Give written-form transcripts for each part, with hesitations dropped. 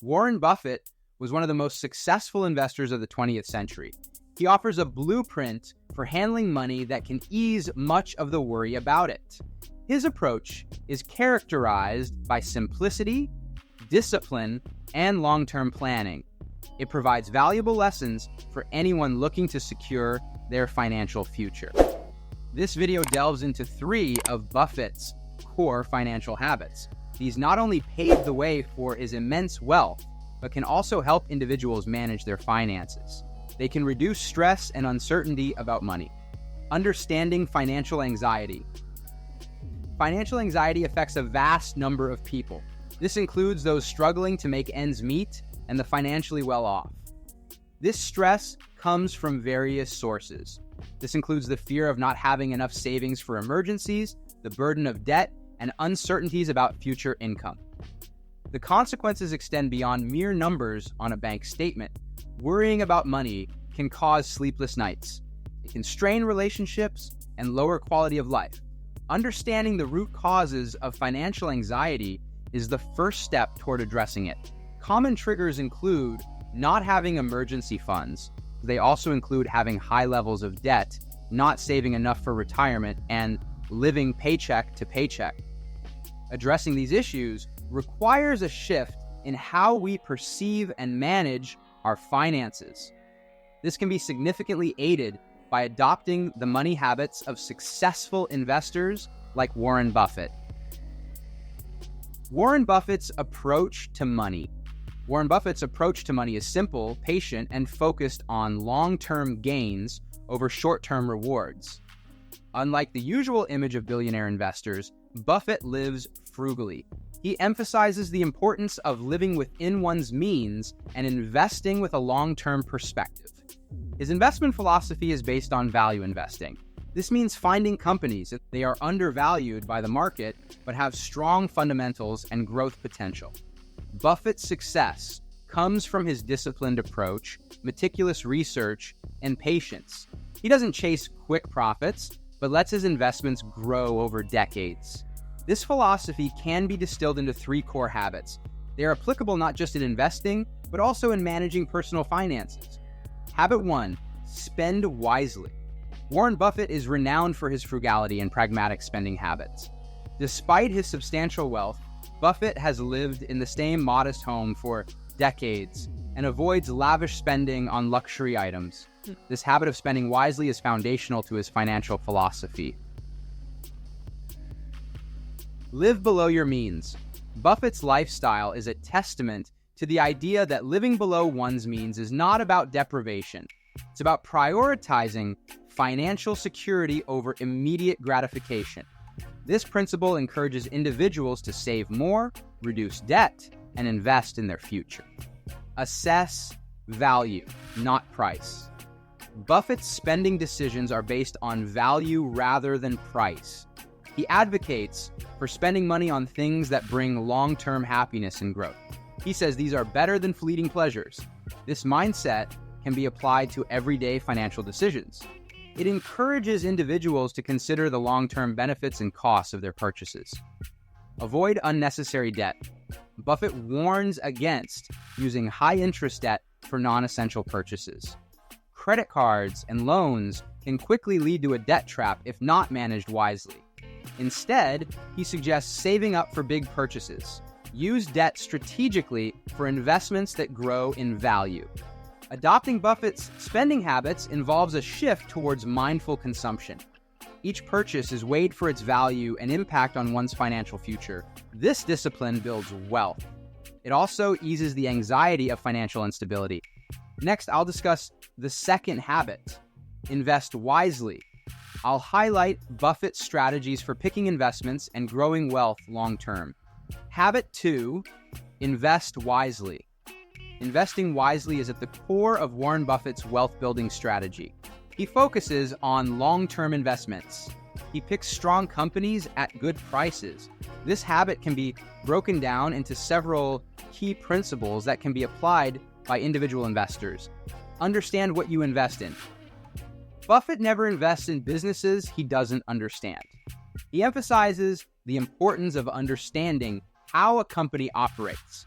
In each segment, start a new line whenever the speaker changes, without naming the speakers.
Warren Buffett was one of the most successful investors of the 20th century. He offers a blueprint for handling money that can ease much of the worry about it. His approach is characterized by simplicity, discipline, and long-term planning. It provides valuable lessons for anyone looking to secure their financial future. This video delves into 3 of Buffett's core financial habits. These not only pave the way for his immense wealth, but can also help individuals manage their finances. They can reduce stress and uncertainty about money. Understanding financial anxiety. Financial anxiety affects a vast number of people. This includes those struggling to make ends meet and the financially well-off. This stress comes from various sources. This includes the fear of not having enough savings for emergencies, the burden of debt, and uncertainties about future income. The consequences extend beyond mere numbers on a bank statement. Worrying about money can cause sleepless nights. It can strain relationships and lower quality of life. Understanding the root causes of financial anxiety is the first step toward addressing it. Common triggers include not having emergency funds. They also include having high levels of debt, not saving enough for retirement, and living paycheck to paycheck. Addressing these issues requires a shift in how we perceive and manage our finances. This can be significantly aided by adopting the money habits of successful investors like Warren Buffett. Warren Buffett's approach to money. Warren Buffett's approach to money is simple, patient, and focused on long-term gains over short-term rewards. Unlike the usual image of billionaire investors, Buffett lives frugally. He emphasizes the importance of living within one's means and investing with a long-term perspective. His investment philosophy is based on value investing. This means finding companies that they are undervalued by the market but have strong fundamentals and growth potential. Buffett's success comes from his disciplined approach, meticulous research, and patience. He doesn't chase quick profits, but lets his investments grow over decades. This philosophy can be distilled into 3 core habits. They are applicable not just in investing, but also in managing personal finances. Habit 1, spend wisely. Warren Buffett is renowned for his frugality and pragmatic spending habits. Despite his substantial wealth, Buffett has lived in the same modest home for decades and avoids lavish spending on luxury items. This habit of spending wisely is foundational to his financial philosophy. Live below your means. Buffett's lifestyle is a testament to the idea that living below one's means is not about deprivation. It's about prioritizing financial security over immediate gratification. This principle encourages individuals to save more, reduce debt, and invest in their future. Assess value, not price. Buffett's spending decisions are based on value rather than price. He advocates for spending money on things that bring long-term happiness and growth. He says these are better than fleeting pleasures. This mindset can be applied to everyday financial decisions. It encourages individuals to consider the long-term benefits and costs of their purchases. Avoid unnecessary debt. Buffett warns against using high-interest debt for non-essential purchases. Credit cards and loans can quickly lead to a debt trap if not managed wisely. Instead, he suggests saving up for big purchases. Use debt strategically for investments that grow in value. Adopting Buffett's spending habits involves a shift towards mindful consumption. Each purchase is weighed for its value and impact on one's financial future. This discipline builds wealth. It also eases the anxiety of financial instability. Next, I'll discuss the second habit, invest wisely. I'll highlight Buffett's strategies for picking investments and growing wealth long-term. Habit 2, invest wisely. Investing wisely is at the core of Warren Buffett's wealth-building strategy. He focuses on long-term investments. He picks strong companies at good prices. This habit can be broken down into several key principles that can be applied by individual investors. Understand what you invest in. Buffett never invests in businesses he doesn't understand. He emphasizes the importance of understanding how a company operates.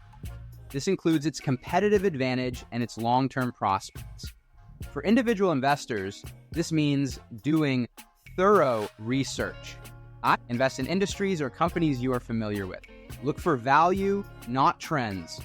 This includes its competitive advantage and its long-term prospects. For individual investors, this means doing thorough research. Invest in industries or companies you are familiar with. Look for value, not trends.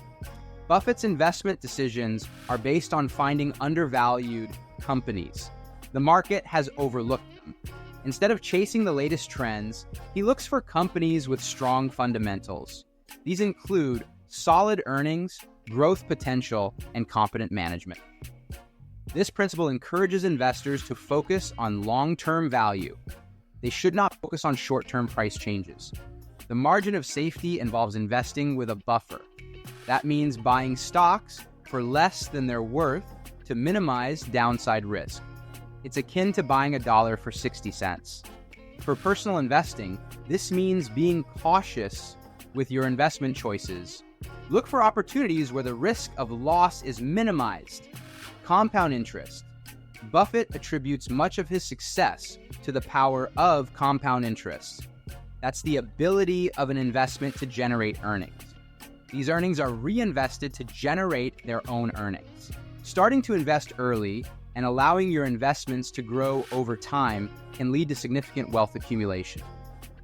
Buffett's investment decisions are based on finding undervalued companies. The market has overlooked them. Instead of chasing the latest trends, he looks for companies with strong fundamentals. These include solid earnings, growth potential, and competent management. This principle encourages investors to focus on long-term value. They should not focus on short-term price changes. The margin of safety involves investing with a buffer. That means buying stocks for less than their worth to minimize downside risk. It's akin to buying $1 for 60 cents. For personal investing, this means being cautious with your investment choices. Look for opportunities where the risk of loss is minimized. Compound interest. Buffett attributes much of his success to the power of compound interest. That's the ability of an investment to generate earnings. These earnings are reinvested to generate their own earnings. Starting to invest early and allowing your investments to grow over time can lead to significant wealth accumulation.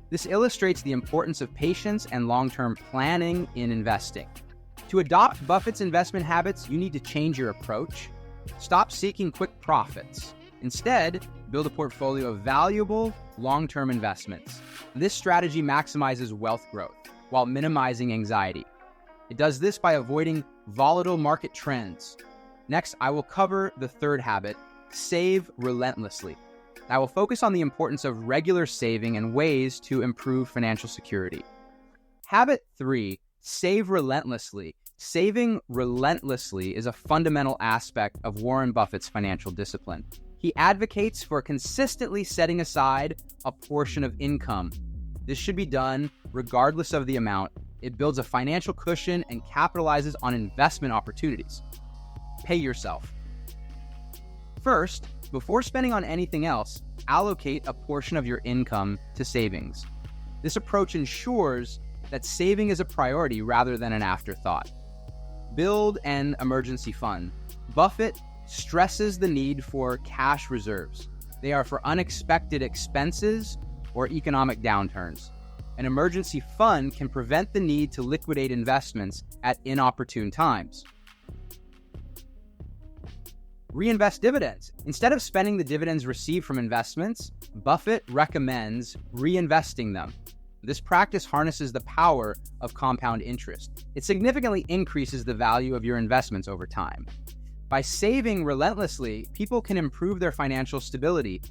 This illustrates the importance of patience and long-term planning in investing. To adopt Buffett's investment habits, you need to change your approach. Stop seeking quick profits. Instead, build a portfolio of valuable, long-term investments. This strategy maximizes wealth growth while minimizing anxiety. It does this by avoiding volatile market trends. Next, I will cover the third habit, save relentlessly. I will focus on the importance of regular saving and ways to improve financial security. Habit 3, save relentlessly. Saving relentlessly is a fundamental aspect of Warren Buffett's financial discipline. He advocates for consistently setting aside a portion of income. This should be done regardless of the amount. It builds a financial cushion and capitalizes on investment opportunities. Pay yourself. First, before spending on anything else, allocate a portion of your income to savings. This approach ensures that saving is a priority rather than an afterthought. Build an emergency fund. Buffett stresses the need for cash reserves. They are for unexpected expenses or economic downturns. An emergency fund can prevent the need to liquidate investments at inopportune times. Reinvest dividends. Instead of spending the dividends received from investments, Buffett recommends reinvesting them. This practice harnesses the power of compound interest. It significantly increases the value of your investments over time. By saving relentlessly, people can improve their financial stability.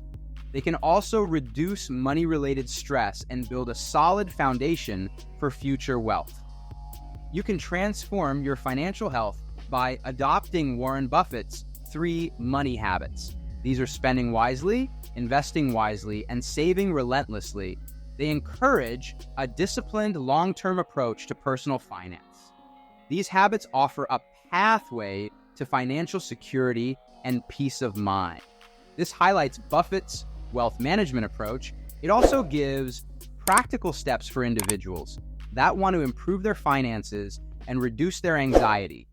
They can also reduce money-related stress and build a solid foundation for future wealth. You can transform your financial health by adopting Warren Buffett's 3 money habits. These are spending wisely, investing wisely, and saving relentlessly. They encourage a disciplined, long-term approach to personal finance. These habits offer a pathway to financial security and peace of mind. This highlights Buffett's wealth management approach. It also gives practical steps for individuals that want to improve their finances and reduce their anxiety.